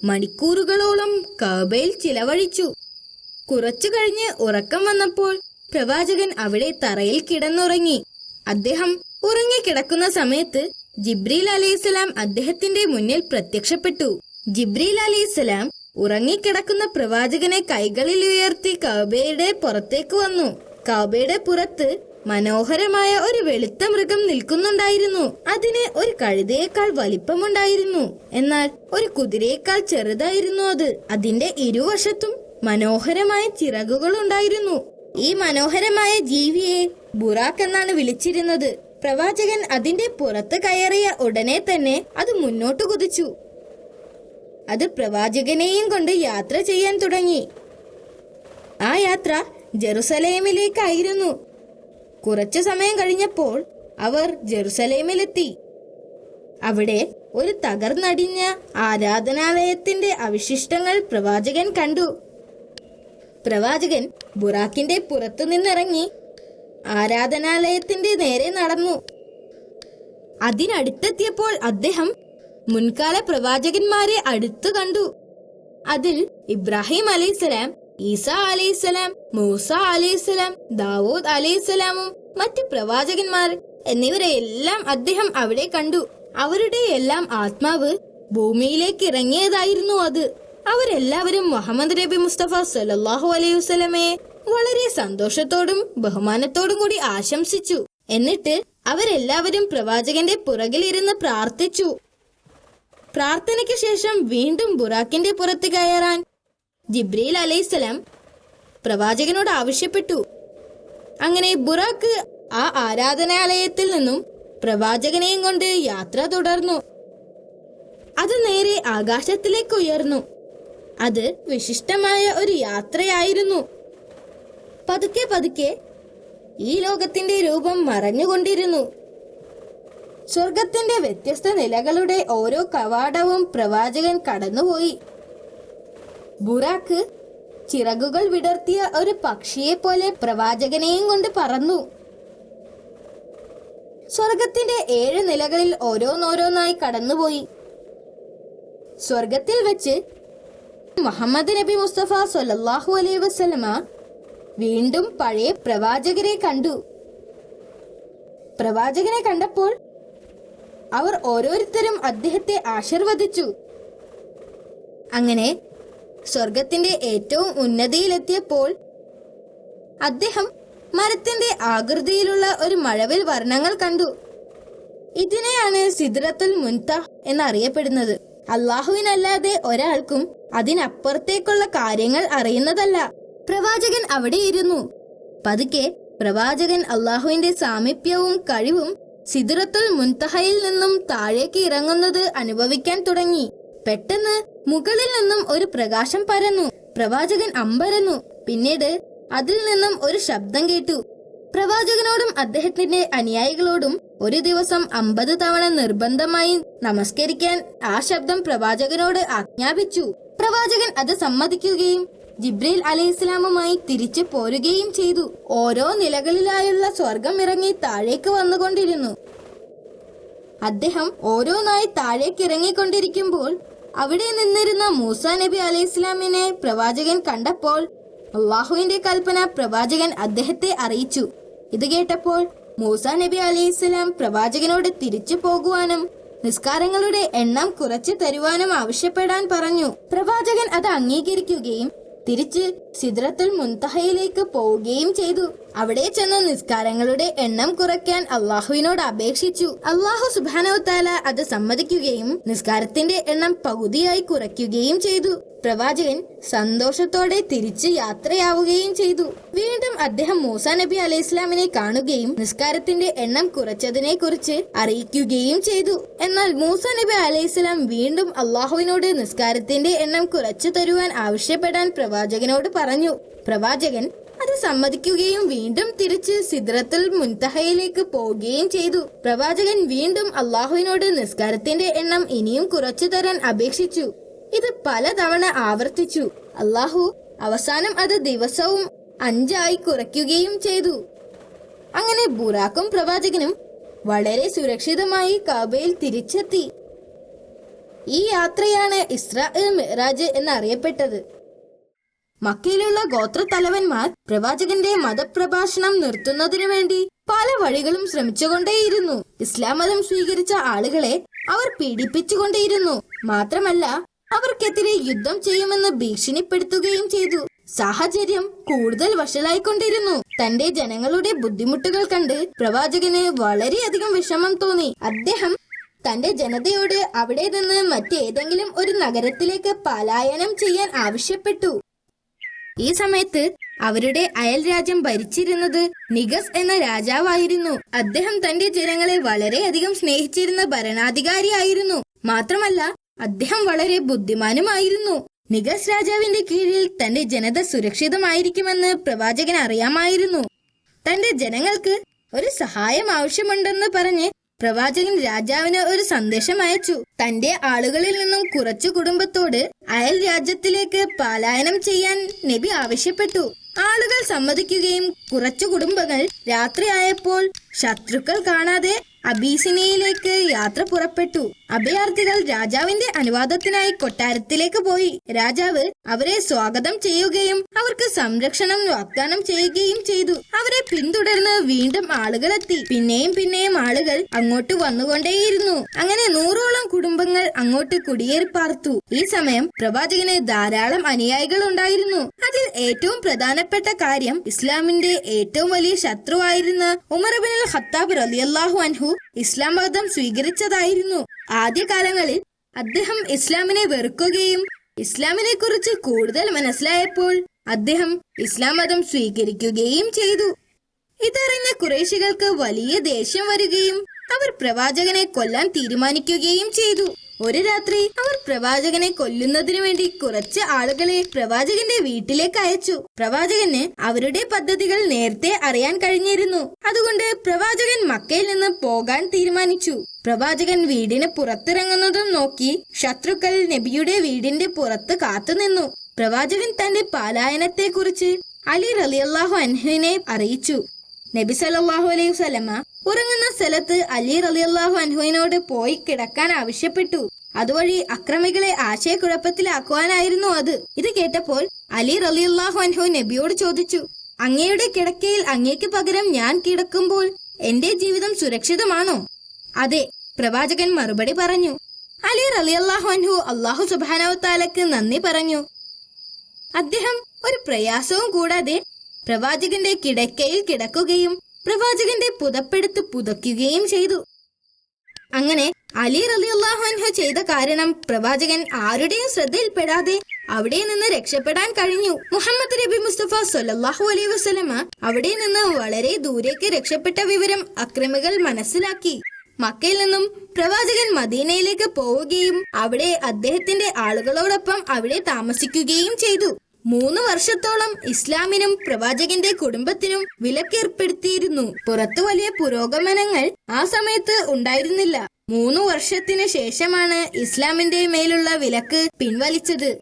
മണിക്കൂറുകളോളം കഅബയിൽ ചിലവഴിച്ചു. കുറച്ചു കഴിഞ്ഞ് ഉറക്കം വന്നപ്പോൾ പ്രവാചകൻ അവിടെ തറയിൽ കിടന്നുറങ്ങി. അദ്ദേഹം ഉറങ്ങിക്കിടക്കുന്ന സമയത്ത് ജിബ്രീൽ അലൈഹിസ്സലാം അദ്ദേഹത്തിന്റെ മുന്നിൽ പ്രത്യക്ഷപ്പെട്ടു. ജിബ്രീൽ അലൈഹിസ്സലാം ഉറങ്ങിക്കിടക്കുന്ന പ്രവാചകനെ കൈകളിൽ ഉയർത്തി കഅബയുടെ പുറത്തേക്ക് വന്നു. കഅബയുടെ പുറത്ത് മനോഹരമായ ഒരു വെളുത്ത മൃഗം നിൽക്കുന്നുണ്ടായിരുന്നു. അതിന് ഒരു കഴുതയേക്കാൾ വലിപ്പമുണ്ടായിരുന്നു. എന്നാൽ ഒരു കുതിരയേക്കാൾ ചെറുതായിരുന്നു അത്. അതിന്റെ ഇരുവശത്തും മനോഹരമായ ചിറകുകൾ ഉണ്ടായിരുന്നു. ഈ മനോഹരമായ ജീവിയെ ബുറാഖ് എന്നാണ് വിളിച്ചിരുന്നത്. പ്രവാചകൻ അതിന്റെ പുറത്ത് കയറിയ ഉടനെ തന്നെ അത് മുന്നോട്ട് കുതിച്ചു. അത് പ്രവാചകനെയും കൊണ്ട് യാത്ര ചെയ്യാൻ തുടങ്ങി. ആ യാത്ര ജെറുസലേമിലേക്കായിരുന്നു. കുറച്ചു സമയം കഴിഞ്ഞപ്പോൾ അവർ ജെറുസലേമിലെത്തി. അവിടെ ഒരു തകർന്നടിഞ്ഞ ആരാധനാലയത്തിന്റെ അവശിഷ്ടങ്ങൾ പ്രവാചകൻ കണ്ടു. പ്രവാചകൻ ബുറാക്കിന്റെ പുറത്തു നിന്നിറങ്ങി ആരാധനാലയത്തിന്റെ നേരെ നടന്നു. അതിനടുത്തെത്തിയപ്പോൾ അദ്ദേഹം മുൻകാല പ്രവാചകന്മാരെ അടുത്തു കണ്ടു. അതിൽ ഇബ്രാഹിം അലൈഹിസ്സലാം, ഈസ അലൈഹിസ്സലാം, മൂസ അലൈഹിസ്സലാം, ദാവൂദ് അലൈഹിസ്സലാമും മറ്റ് പ്രവാചകന്മാർ എന്നിവരെയെല്ലാം അദ്ദേഹം അവിടെ കണ്ടു. അവരുടെ എല്ലാം ആത്മാവ് ഭൂമിയിലേക്ക് ഇറങ്ങിയതായിരുന്നു അത്. അവരെല്ലാവരും മുഹമ്മദ് നബി മുസ്തഫ സല്ലല്ലാഹു അലൈഹി വസല്ലമയെ വളരെ സന്തോഷത്തോടും ബഹുമാനത്തോടും കൂടി ആശംസിച്ചു. എന്നിട്ട് അവരെല്ലാവരും പ്രവാചകന്റെ പുറകിലിരുന്ന് പ്രാർത്ഥിച്ചു. പ്രാർത്ഥനയ്ക്ക് ശേഷം വീണ്ടും ബുറാക്കിന്റെ പുറത്ത് കയറാൻ ജിബ്രീൽ അലൈഹിസ്സലാം പ്രവാചകനോട് ആവശ്യപ്പെട്ടു. അങ്ങനെ ബുറാക്ക് ആ ആരാധനാലയത്തിൽ നിന്നും പ്രവാചകനെയും കൊണ്ട് യാത്ര തുടർന്നു. അത് നേരെ ആകാശത്തിലേക്ക് ഉയർന്നു. അത് വിശിഷ്ടമായ ഒരു യാത്രയായിരുന്നു. പതുക്കെ പതുക്കെ ഈ ലോകത്തിന്റെ രൂപം മറഞ്ഞുകൊണ്ടിരുന്നു. സ്വർഗത്തിന്റെ വ്യത്യസ്ത നിലകളുടെ ഓരോ കവാടവും പ്രവാചകൻ കടന്നുപോയി. ബുറാക്ക് ചിറകുകൾ വിടർത്തിയ ഒരു പക്ഷിയെ പോലെ പ്രവാചകനെയും കൊണ്ട് പറന്നു. സ്വർഗത്തിന്റെ 7 നിലകളിൽ ഓരോന്നോരോന്നായി കടന്നുപോയി. സ്വർഗത്തിൽ വെച്ച് മുഹമ്മദ് നബി മുസ്തഫ സല്ലല്ലാഹു അലൈഹി വസല്ലമ വീണ്ടും പഴയ പ്രവാചകരെ കണ്ടു. പ്രവാചകനെ കണ്ടപ്പോൾ അവർ ഓരോരുത്തരും അദ്ദേഹത്തെ ആശീർവദിച്ചു. അങ്ങനെ സ്വർഗത്തിന്റെ ഏറ്റവും ഉന്നതിയിലെത്തിയപ്പോൾ അദ്ദേഹം മരത്തിന്റെ ആകൃതിയിലുള്ള ഒരു മഴവിൽ വർണ്ണങ്ങൾ കണ്ടു. ഇതിനെയാണ് സിദ്റത്തുൽ മുൻതഹ എന്നറിയപ്പെടുന്നത്. അല്ലാഹുവിനല്ലാതെ ഒരാൾക്കും അതിനപ്പുറത്തേക്കുള്ള കാര്യങ്ങൾ അറിയുന്നതല്ല. പ്രവാചകൻ അവിടെ ഇരുന്നു. പതുക്കെ പ്രവാചകൻ അല്ലാഹുവിന്റെ സാമീപ്യവും കഴിവും സിദ്റത്തുൽ മുൻതഹയിൽ നിന്നും താഴേക്ക് ഇറങ്ങുന്നത് അനുഭവിക്കാൻ തുടങ്ങി. പെട്ടെന്ന് മുകളിൽ നിന്നും ഒരു പ്രകാശം പരന്നു. പ്രവാചകൻ അമ്പരന്നു. പിന്നീട് അതിൽ നിന്നും ഒരു ശബ്ദം കേട്ടു. പ്രവാചകനോടും അദ്ദേഹത്തിന്റെ അനുയായികളോടും ഒരു ദിവസം 50 തവണ നിർബന്ധമായി നമസ്കരിക്കാൻ ആ ശബ്ദം പ്രവാചകനോട് ആജ്ഞാപിച്ചു. പ്രവാചകൻ അത് സമ്മതിക്കുകയും ജിബ്രീൽ അലൈഹിസ്സലാമുമായി തിരിച്ചു പോരുകയും ചെയ്തു. ഓരോ നിലകളിലായുള്ള സ്വർഗം ഇറങ്ങി താഴേക്ക് വന്നുകൊണ്ടിരുന്നു. അദ്ദേഹം ഓരോന്നായി താഴേക്ക് ഇറങ്ങിക്കൊണ്ടിരിക്കുമ്പോൾ അവിടെ നിന്നിരുന്ന മൂസ നബി അലൈഹിസ്സലാമിനെ പ്രവാചകൻ കണ്ടപ്പോൾ അള്ളാഹുവിന്റെ കൽപ്പന പ്രവാചകൻ അദ്ദേഹത്തെ അറിയിച്ചു. ഇത് കേട്ടപ്പോൾ മൂസ നബി അലൈഹിസ്സലാം പ്രവാചകനോട് തിരിച്ചു പോകുവാനും നിസ്കാരങ്ങളുടെ എണ്ണം കുറച്ചു തരുവാനും ആവശ്യപ്പെടാൻ പറഞ്ഞു. പ്രവാചകൻ അത് അംഗീകരിക്കുകയും തിരിച്ച് സിദ്റത്തുൽ മുൻതഹയിലേക്ക് പോവുകയും ചെയ്തു. അവിടെ ചെന്ന് നിസ്കാരങ്ങളുടെ എണ്ണം കുറയ്ക്കാൻ അള്ളാഹുവിനോട് അപേക്ഷിച്ചു. അള്ളാഹു സുബ്ഹാനഹു വ തആല അത് സമ്മതിക്കുകയും നിസ്കാരത്തിന്റെ എണ്ണം പകുതിയായി കുറയ്ക്കുകയും ചെയ്തു. പ്രവാചകൻ സന്തോഷത്തോടെ തിരിച്ച് യാത്രയാവുകയും ചെയ്തു. വീണ്ടും അദ്ദേഹം മൂസ നബി അലൈഹിസ്സലാമിനെ കാണുകയും നിസ്കാരത്തിന്റെ എണ്ണം കുറച്ചതിനെ കുറിച്ച് അറിയിക്കുകയും ചെയ്തു. എന്നാൽ മൂസ നബി അലൈഹിസ്സലാം വീണ്ടും അള്ളാഹുവിനോട് നിസ്കാരത്തിന്റെ എണ്ണം കുറച്ചു തരുവാൻ ആവശ്യപ്പെടാൻ പ്രവാചകനോട് പറഞ്ഞു. പ്രവാചകൻ അത് സമ്മതിക്കുകയും വീണ്ടും തിരിച്ച് സിദ്റത്തുൽ മുൻതഹയിലേക്ക് പോവുകയും ചെയ്തു. പ്രവാചകൻ വീണ്ടും അള്ളാഹുവിനോട് നിസ്കാരത്തിന്റെ എണ്ണം ഇനിയും കുറച്ചു തരാൻ അപേക്ഷിച്ചു. ഇത് പലതവണ ആവർത്തിച്ചു. അള്ളാഹു അവസാനം അത് ദിവസവും 5 ആയി കുറയ്ക്കുകയും ചെയ്തു. അങ്ങനെ ബുറാക്കും പ്രവാചകനും വളരെ സുരക്ഷിതമായി കഅബയിൽ തിരിച്ചെത്തി. ഈ യാത്രയാണ് ഇസ്രാ മിഅ്റാജ് എന്നറിയപ്പെട്ടത്. മക്കയിലുള്ള ഗോത്രത്തലവന്മാർ പ്രവാചകന്റെ മതപ്രഭാഷണം നിർത്തുന്നതിനു വേണ്ടി പല വഴികളും ശ്രമിച്ചുകൊണ്ടേയിരുന്നു. ഇസ്ലാം മതം സ്വീകരിച്ച ആളുകളെ അവർ പീഡിപ്പിച്ചുകൊണ്ടേയിരുന്നു. മാത്രമല്ല അവർക്കെതിരെ യുദ്ധം ചെയ്യുമെന്ന് ഭീഷണിപ്പെടുത്തുകയും ചെയ്തു. സാഹചര്യം കൂടുതൽ വഷളായിക്കൊണ്ടിരുന്നു. തന്റെ ജനങ്ങളുടെ ബുദ്ധിമുട്ടുകൾ കണ്ട് പ്രവാചകന് വളരെയധികം വിഷമം തോന്നി. അദ്ദേഹം തന്റെ ജനതയോട് അവിടെ നിന്ന് മറ്റേതെങ്കിലും ഒരു നഗരത്തിലേക്ക് പലായനം ചെയ്യാൻ ആവശ്യപ്പെട്ടു. ഈ സമയത്ത് അവരുടെ അയൽ രാജ്യം ഭരിച്ചിരുന്നത് നിഗസ് എന്ന രാജാവായിരുന്നു. അദ്ദേഹം തന്റെ ജനങ്ങളെ വളരെയധികം സ്നേഹിച്ചിരുന്ന ഭരണാധികാരിയായിരുന്നു. മാത്രമല്ല അദ്ദേഹം വളരെ ബുദ്ധിമാനുമായിരുന്നു. നിഗസ് രാജാവിന്റെ കീഴിൽ തന്റെ ജനത സുരക്ഷിതമായിരിക്കുമെന്ന് പ്രവാചകൻ അറിയാമായിരുന്നു. തന്റെ ജനങ്ങൾക്ക് ഒരു സഹായം ആവശ്യമുണ്ടെന്ന് പറഞ്ഞ് പ്രവാചകൻ രാജാവിന് ഒരു സന്ദേശം അയച്ചു. തന്റെ ആളുകളിൽ നിന്നും കുറച്ചു കുടുംബത്തോട് അയൽ രാജ്യത്തിലേക്ക് പലായനം ചെയ്യാൻ നബി ആവശ്യപ്പെട്ടു. ആളുകൾ സമ്മതിക്കുകയും കുറച്ചു കുടുംബങ്ങൾ രാത്രിയായപ്പോൾ ശത്രുക്കൾ കാണാതെ അബീസിനിയയിലേക്ക് യാത്ര പുറപ്പെട്ടു. അഭയാർത്ഥികൾ രാജാവിന്റെ അനുവാദത്തിനായി കൊട്ടാരത്തിലേക്ക് പോയി. രാജാവ് അവരെ സ്വാഗതം ചെയ്യുകയും അവർക്ക് സംരക്ഷണം വാഗ്ദാനം ചെയ്യുകയും ചെയ്തു. അവരെ പിന്തുടർന്ന് വീണ്ടും ആളുകളെത്തി. പിന്നെയും ആളുകൾ അങ്ങോട്ട് വന്നുകൊണ്ടേയിരുന്നു. അങ്ങനെ 100ഓളം കുടുംബങ്ങൾ അങ്ങോട്ട് കുടിയേറി പാർത്തു. ഈ സമയം പ്രവാചകന് ധാരാളം അനുയായികൾ ഉണ്ടായിരുന്നു. അതിൽ ഏറ്റവും പ്രധാനപ്പെട്ട കാര്യം ഇസ്ലാമിന്റെ ഏറ്റവും വലിയ ശത്രുവായിരുന്ന ഉമർ ഇബ്നുൽ ഖത്താബ് റളിയല്ലാഹു അൻഹു ഇസ്ലാം മതം സ്വീകരിച്ചതായിരുന്നു. ആദ്യകാലങ്ങളിൽ അദ്ദേഹം ഇസ്ലാമിനെ വെറുക്കുകയും ഇസ്ലാമിനെ കുറിച്ച് കൂടുതൽ മനസ്സിലായപ്പോൾ അദ്ദേഹം ഇസ്ലാം മതം സ്വീകരിക്കുകയും ചെയ്തു. ഇതറിഞ്ഞ ഖുറൈശികൾക്ക് വലിയ ദേഷ്യം വരികയും അവർ പ്രവാചകനെ കൊല്ലാൻ തീരുമാനിക്കുകയും ചെയ്തു. ഒരു രാത്രി അവർ പ്രവാചകനെ കൊല്ലുന്നതിനു വേണ്ടി കുറച്ച് ആളുകളെ പ്രവാചകന്റെ വീട്ടിലേക്ക് അയച്ചു. പ്രവാചകന് അവരുടെ പദ്ധതികൾ നേരത്തെ അറിയാൻ കഴിഞ്ഞിരുന്നു. അതുകൊണ്ട് പ്രവാചകൻ മക്കയിൽ നിന്ന് പോകാൻ തീരുമാനിച്ചു. പ്രവാചകൻ വീടിന് പുറത്തിറങ്ങുന്നതും നോക്കി ശത്രുക്കൾ നബിയുടെ വീടിന്റെ പുറത്ത് കാത്തുനിന്നു. പ്രവാചകൻ തന്റെ പലായനത്തെ കുറിച്ച് അലി റളിയല്ലാഹു അൻഹുവിനെ അറിയിച്ചു. നബി സല്ലല്ലാഹു അലൈഹി വസല്ലമ ഉറങ്ങുന്ന സ്ഥലത്ത് അലി റളിയല്ലാഹു അൻഹുവിനോട് പോയി കിടക്കാൻ ആവശ്യപ്പെട്ടു. അതുവഴി അക്രമികളെ ആശയക്കുഴപ്പത്തിലാക്കുവാനായിരുന്നു അത്. ഇത് കേട്ടപ്പോൾ അലി റളിയല്ലാഹു അൻഹു നബിയോട് ചോദിച്ചു, അങ്ങയുടെ കിടക്കയിൽ അങ്ങേക്ക് പകരം ഞാൻ കിടക്കുമ്പോൾ എന്റെ ജീവിതം സുരക്ഷിതമാണോ? അതെ, പ്രവാചകൻ മറുപടി പറഞ്ഞു. അലി റളിയല്ലാഹു അൻഹു അല്ലാഹു സുബ്ഹാനഹു വ തആലക്ക് നന്ദി പറഞ്ഞു. അദ്ദേഹം ഒരു പ്രയാസവും കൂടാതെ പ്രവാചകന്റെ കിടക്കയിൽ കിടക്കുകയും പ്രവാചകന്റെ പുതപ്പെടുത്ത് പുതയ്ക്കുകയും ചെയ്തു. അങ്ങനെ അലി റളിയല്ലാഹു അൻഹു ചെയ്ത കാരണം പ്രവാചകൻ ആരുടെയും ശ്രദ്ധയിൽപ്പെടാതെ അവിടെ നിന്ന് രക്ഷപ്പെടാൻ കഴിഞ്ഞു. മുഹമ്മദ് നബി മുസ്തഫ സ്വല്ലല്ലാഹു അലൈഹി വസല്ലമ അവിടെ നിന്ന് വളരെ ദൂരേക്ക് രക്ഷപ്പെട്ട വിവരം അക്രമികൾ മനസ്സിലാക്കി. മക്കയിൽ നിന്നും പ്രവാചകൻ മദീനയിലേക്ക് പോവുകയും അവിടെ അദ്ദേഹത്തിന്റെ ആളുകളോടൊപ്പം അവിടെ താമസിക്കുകയും ചെയ്തു. 3 വർഷത്തോളം ഇസ്ലാമിനും പ്രവാചകന്റെ കുടുംബത്തിനും വിലക്കേർപ്പെടുത്തിയിരുന്നു. പുറത്തു വലിയ പുരോഗമനങ്ങൾ ആ സമയത്ത് ഉണ്ടായിരുന്നില്ല. 3 വർഷത്തിന് ശേഷമാണ് ഇസ്ലാമിന്റെ മേലുള്ള വിലക്ക് പിൻവലിച്ചത്.